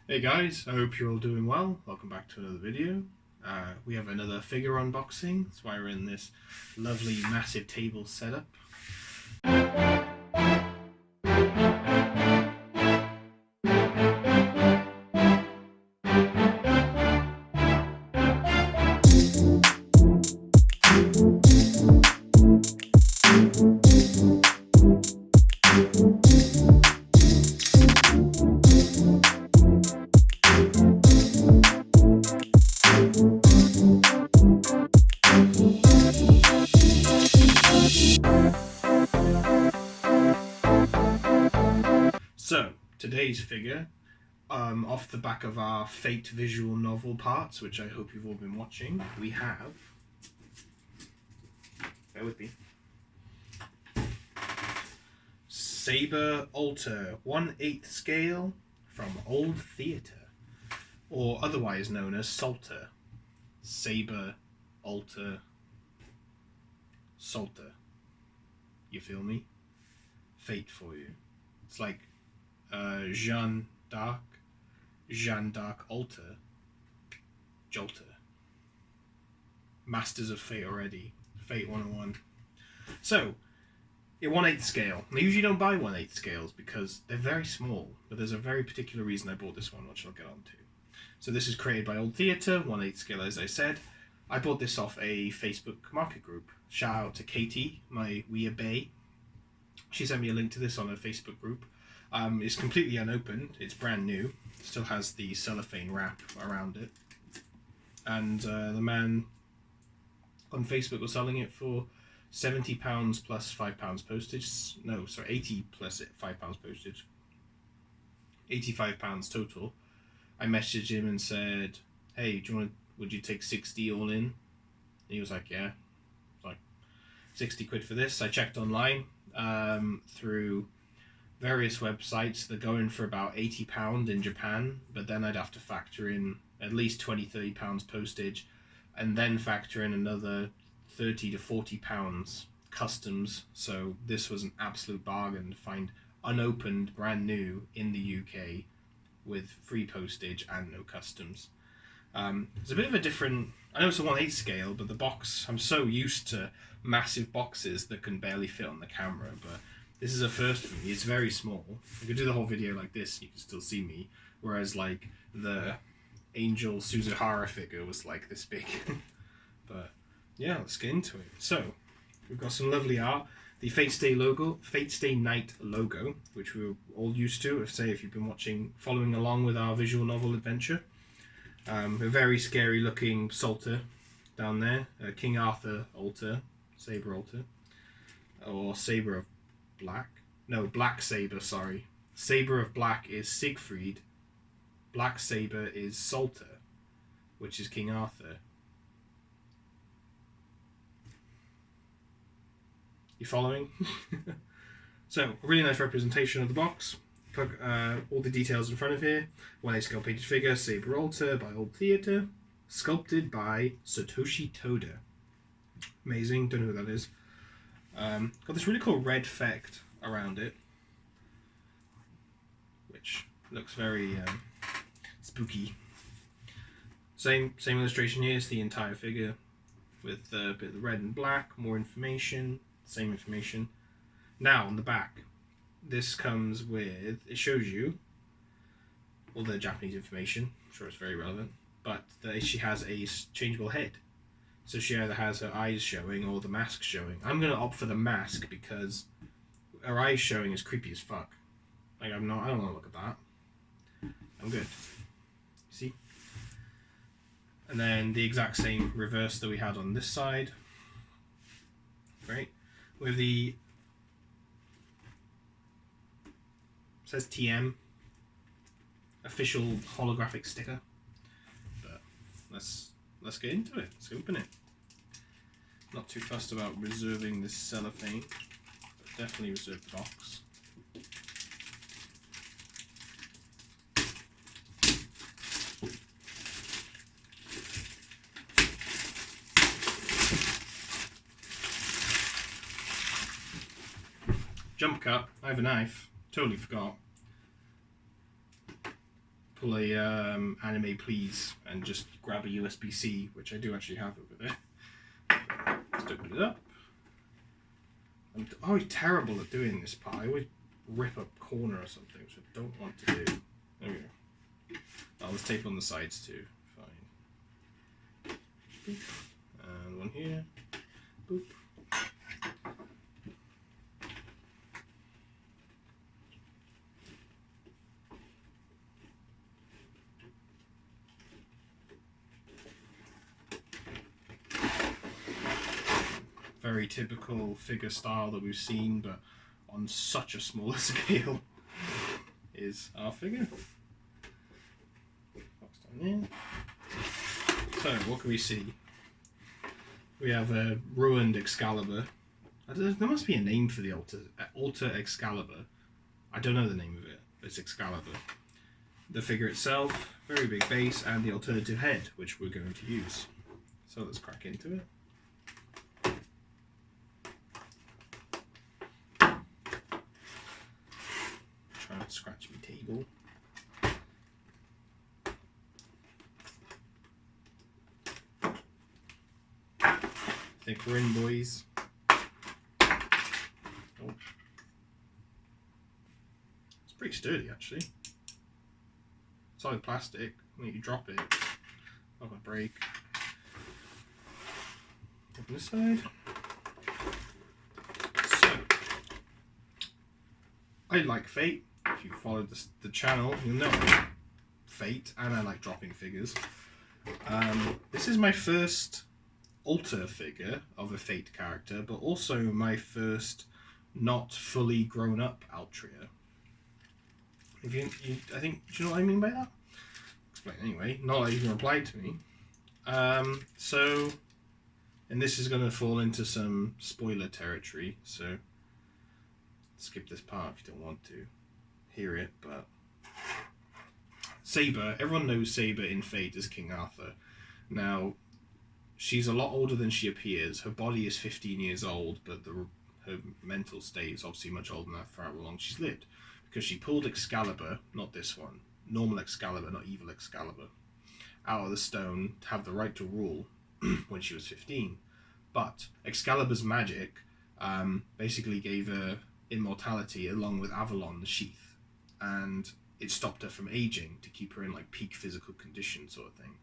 Hey guys, I hope you're all doing well. Welcome back to another video. We have another figure unboxing. That's why we're in this lovely massive table setup. So, today's figure, off the back of our Fate visual novel parts, which I hope you've all been watching, we have, bear with me, Saber Alter 1/8 scale from Old Theatre, or otherwise known as Salter. Saber Alter Salter. You feel me? Fate for you. It's like Jeanne d'Arc Alter, Jolter. Masters of Fate already. Fate 101. So, a 1/8 scale. I usually don't buy 1/8 scales because they're very small, but there's a very particular reason I bought this one, which I'll get on to. So this is created by Old Theatre, 1/8 scale as I said. I bought this off a Facebook market group. Shout out to Katie, my wee bae. She sent me a link to this on her Facebook group. It's completely unopened. It's brand new. Still has the cellophane wrap around it. And the man on Facebook was selling it for £70 plus £5 postage. No, sorry, 80 plus £5 postage. £85 total. I messaged him and said, "Hey, would you take 60 all in?" And he was like, "Yeah." It's like 60 quid for this. I checked online through various websites. They're going for about £80 in Japan, but then I'd have to factor in at least £20-30 postage, and then factor in another £30 to £40 customs. So this was an absolute bargain to find unopened, brand new in the UK with free postage and no customs. It's a bit of a different, I know it's a 1/8 scale, but the box, I'm so used to massive boxes that can barely fit on the camera, but this is a first for me. It's very small. I could do the whole video like this, you can still see me, whereas like the Angel Suzuhara figure was like this big. But yeah, let's get into it. So, we've got some lovely art. The Fate Stay Night logo, which we're all used to, if you've been following along with our visual novel adventure. A very scary looking Salter down there. King Arthur Alter, Saber Alter. Or Saber of Black. No, Black Saber, sorry. Saber of Black is Siegfried. Black Saber is Salter, which is King Arthur. You following? So, a really nice representation of the box. Put all the details in front of here. 1/8 scale painted figure, Saber Alter by Old Theatre. Sculpted by Satoshi Toda. Amazing, don't know who that is. Got this really cool red effect around it, which looks very spooky. Same illustration here. It's the entire figure with a bit of red and black. More information. Same information. Now on the back, this comes with, it shows you all the Japanese information. I'm sure it's very relevant, but she has a changeable head. So she either has her eyes showing or the mask showing. I'm gonna opt for the mask because her eyes showing is creepy as fuck. Like I don't want to look at that. I'm good. See? And then the exact same reverse that we had on this side. Great. With the, says TM, official holographic sticker. But let's get into it. Let's open it. Not too fussed about reserving this cellophane, but definitely reserve the box. Jump cut. I have a knife. Totally forgot. pull a anime please and just grab a USB-C, which I do actually have over there. Let's open it up. I'm always terrible at doing this part. I always rip a corner or something, which I don't want to do. There we go. Oh, let's tape on the sides too. Fine. Boop. And one here. Boop. Very typical figure style that we've seen, but on such a smaller scale, is our figure. Box down there. So, what can we see? We have a ruined Excalibur. There must be a name for the Alter Excalibur. I don't know the name of it, but it's Excalibur. The figure itself, very big base, and the alternative head, which we're going to use. So let's crack into it. Trying to scratch my table. I think we're in, boys. Oh. It's pretty sturdy, actually. Solid plastic. When you drop it, not gonna break. Open this side. So, I like Fate. If you followed the channel, you'll know Fate, and I like dropping figures. This is my first Alter figure of a Fate character, but also my first not fully grown up Altria. If I think, do you know what I mean by that? Explain anyway. Not that you can reply to me. So, and this is going to fall into some spoiler territory, so skip this part if you don't want to hear it, but Saber, everyone knows Saber in Fate as King Arthur. Now, she's a lot older than she appears. Her body is 15 years old, but her mental state is obviously much older than that for how long she's lived. Because she pulled Excalibur, not this one, normal Excalibur, not evil Excalibur, out of the stone to have the right to rule when she was 15. But Excalibur's magic basically gave her immortality along with Avalon, the sheath. And it stopped her from aging to keep her in like peak physical condition sort of thing.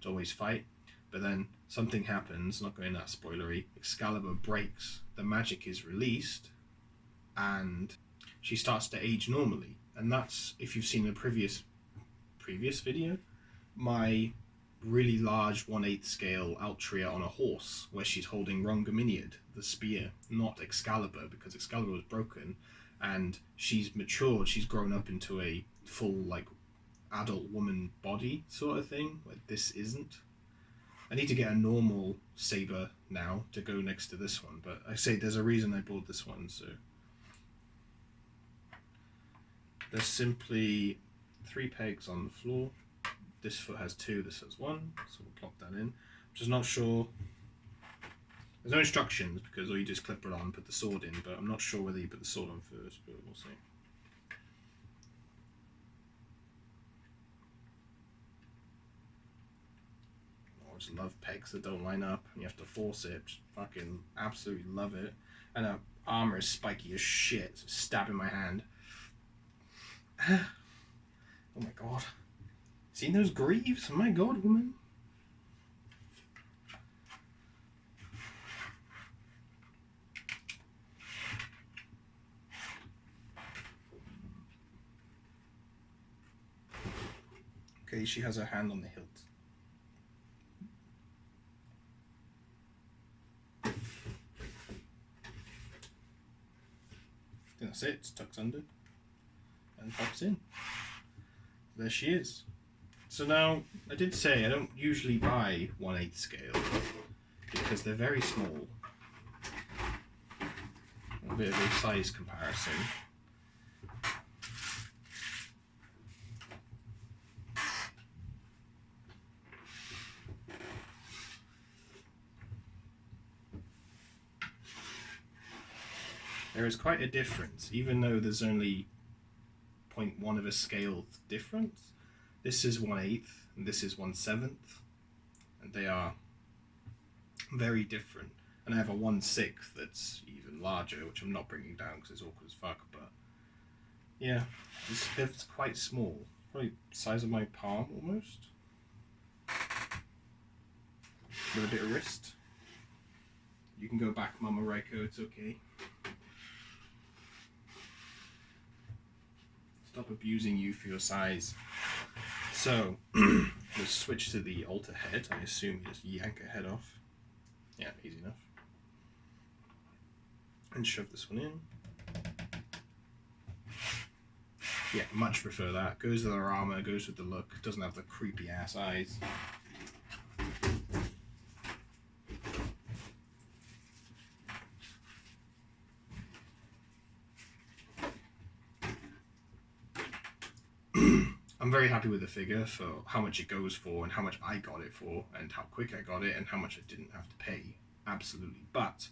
To always fight. But then something happens, not going that spoilery, Excalibur breaks, the magic is released, and she starts to age normally. And that's, if you've seen the previous video, my really large 1/8 scale Altria on a horse, where she's holding Rhongomyniad, the spear, not Excalibur, because Excalibur was broken, and she's matured, she's grown up into a full, like, adult woman body sort of thing, like this isn't. I need to get a normal Saber now to go next to this one, but I say there's a reason I bought this one, so. There's simply 3 pegs on the floor. This foot has 2, this has 1, so we'll plop that in. I'm just not sure. There's no instructions because all you just clip it on and put the sword in, but I'm not sure whether you put the sword on first, but we'll see. I just love pegs that don't line up and you have to force it. Just fucking absolutely love it. And her armor is spiky as shit, so stabbing my hand. Oh my god. Seen those greaves? Oh my god, woman. Okay, she has her hand on the hilt. That's it, it's tucked under and pops in. There she is. So now, I did say I don't usually buy 1/8 scale because they're very small. A bit of a size comparison. There is quite a difference, even though there's only 0.1 of a scale difference. This is 1/8 and this is 1/7, and they are very different. And I have a 1/6 that's even larger, which I'm not bringing down because it's awkward as fuck. But yeah, this fifth's quite small, probably the size of my palm almost, with a bit of wrist. You can go back, Mama Reiko, it's okay. Stop abusing you for your size. So, let's switch to the altar head. I assume you just yank a head off. Yeah, easy enough. And shove this one in. Yeah, much prefer that. Goes with our armor, goes with the look, doesn't have the creepy ass eyes. I'm very happy with the figure for how much it goes for and how much I got it for and how quick I got it and how much I didn't have to pay. Absolutely. But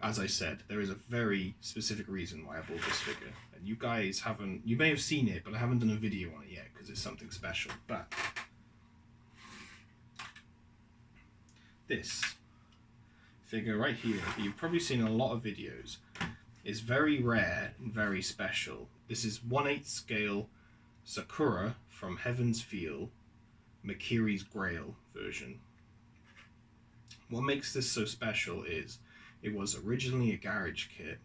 as I said, there is a very specific reason why I bought this figure. And you guys haven't, you may have seen it, but I haven't done a video on it yet because it's something special. But this figure right here, you've probably seen in a lot of videos, is very rare and very special. This is 1/8 scale Sakura from Heaven's Feel, Makiri's Grail version. What makes this so special is it was originally a garage kit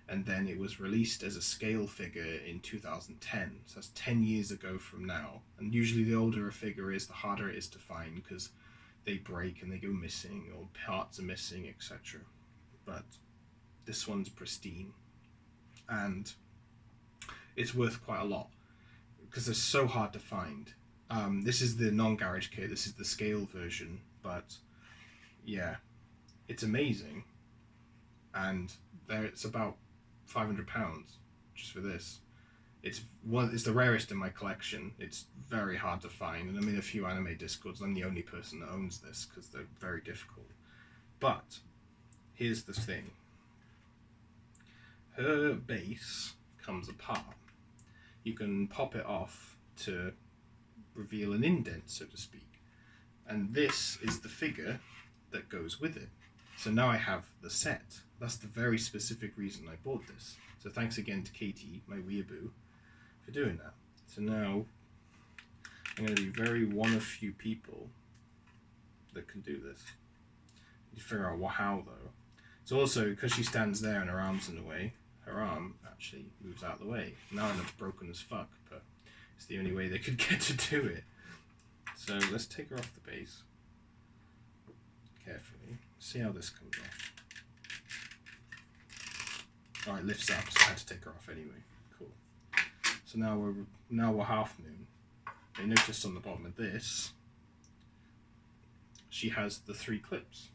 and then it was released as a scale figure in 2010, so that's 10 years ago from now. And usually the older a figure is, the harder it is to find because they break and they go missing or parts are missing, etc. But this one's pristine and it's worth quite a lot because they're so hard to find. This is the non-garage kit, this is the scale version, but yeah, it's amazing. And there it's about £500 just for this. It's the rarest in my collection. It's very hard to find, and I'm in a few anime discords. I'm the only person that owns this because they're very difficult. But here's the thing. Her base comes apart. You can pop it off to reveal an indent, so to speak. And this is the figure that goes with it. So now I have the set. That's the very specific reason I bought this. So thanks again to Katie, my weeaboo, for doing that. So now I'm going to be very one of few people that can do this. You figure out how though. It's also because she stands there and her arm's in the way, her arm actually moves out of the way. Now it looks broken as fuck, but it's the only way they could get to do it. So let's take her off the base carefully. See how this comes off. Alright, lifts up, so I had to take her off anyway. Cool. So now we're half moon. You notice on the bottom of this, she has the 3 clips,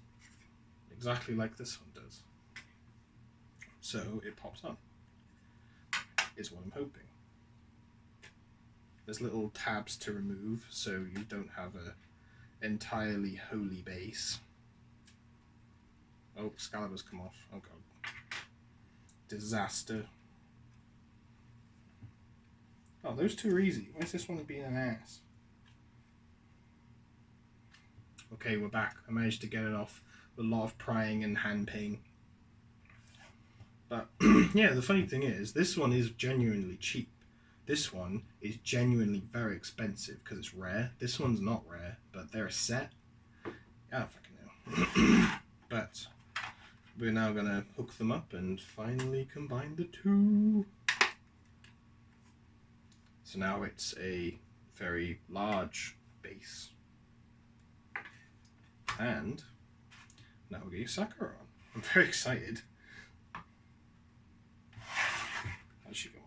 exactly like this one does. So it pops on, is what I'm hoping. There's little tabs to remove so you don't have a entirely holy base. Oh, Excalibur's come off. Oh god. Disaster. Oh, those two are easy. Why is this one being an ass? Okay, we're back. I managed to get it off with a lot of prying and hand pain. But yeah, the funny thing is, this one is genuinely cheap. This one is genuinely very expensive because it's rare. This one's not rare, but they're a set. I don't fucking know. But we're now going to hook them up and finally combine the two. So now it's a very large base. And now we're getting Sakura on. I'm very excited. How's she going?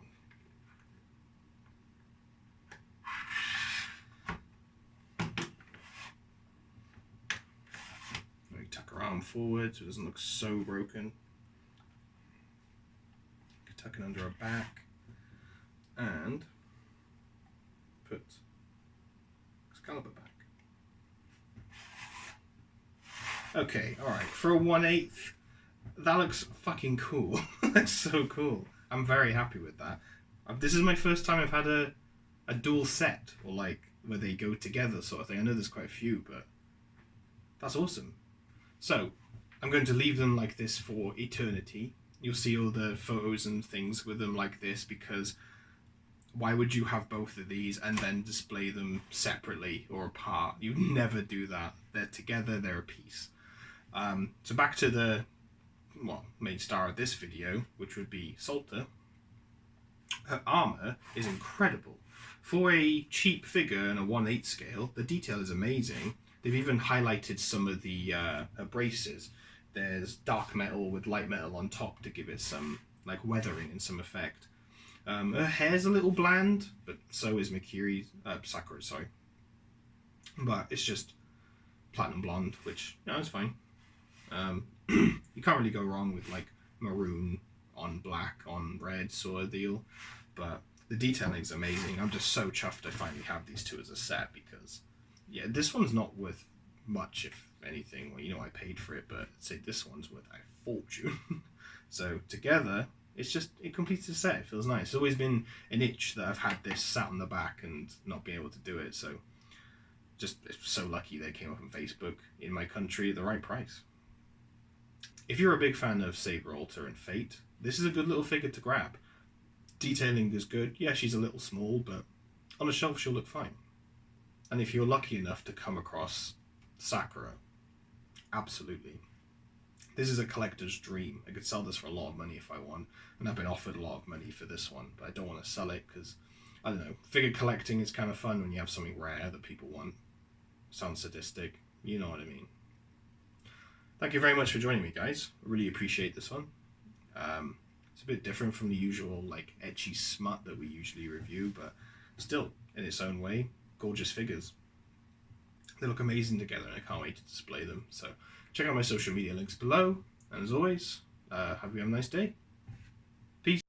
Let me tuck her arm forward so it doesn't look so broken. Tuck it under her back and put Excalibur back. Okay, alright, for a 1/8, that looks fucking cool. That's so cool. I'm very happy with that. This is my first time I've had a dual set, or like where they go together sort of thing. I know there's quite a few, but that's awesome. So I'm going to leave them like this for eternity. You'll see all the photos and things with them like this, because why would you have both of these and then display them separately or apart? You'd never do that. They're together, they're a piece. So back to the main star of this video, which would be Salter. Her armour is incredible. For a cheap figure and a 1/8 scale, the detail is amazing. They've even highlighted some of the her braces. There's dark metal with light metal on top to give it some like weathering and some effect. Her hair's a little bland, but so is Sakura, sorry. But it's just platinum blonde, which, you know, it's fine. You can't really go wrong with like maroon on black on red sort of deal, but the detailing is amazing. I'm just so chuffed I finally have these two as a set, because yeah, this one's not worth much, if anything. Well, you know, I paid for it, but I'd say this one's worth a fortune. So together, it completes the set. It feels nice. It's always been an itch that I've had this sat on the back and not being able to do it. So just so lucky they came up on Facebook in my country at the right price. If you're a big fan of Saber Alter and Fate, this is a good little figure to grab. Detailing is good. Yeah, she's a little small, but on a shelf she'll look fine. And if you're lucky enough to come across Sakura, absolutely. This is a collector's dream. I could sell this for a lot of money if I want, and I've been offered a lot of money for this one, but I don't want to sell it because, I don't know, figure collecting is kind of fun when you have something rare that people want. Sounds sadistic, you know what I mean. Thank you very much for joining me, guys. I really appreciate this one. It's a bit different from the usual like etchy smut that we usually review, but still, in its own way, gorgeous figures. They look amazing together, and I can't wait to display them. So check out my social media links below, and as always, have a nice day. Peace.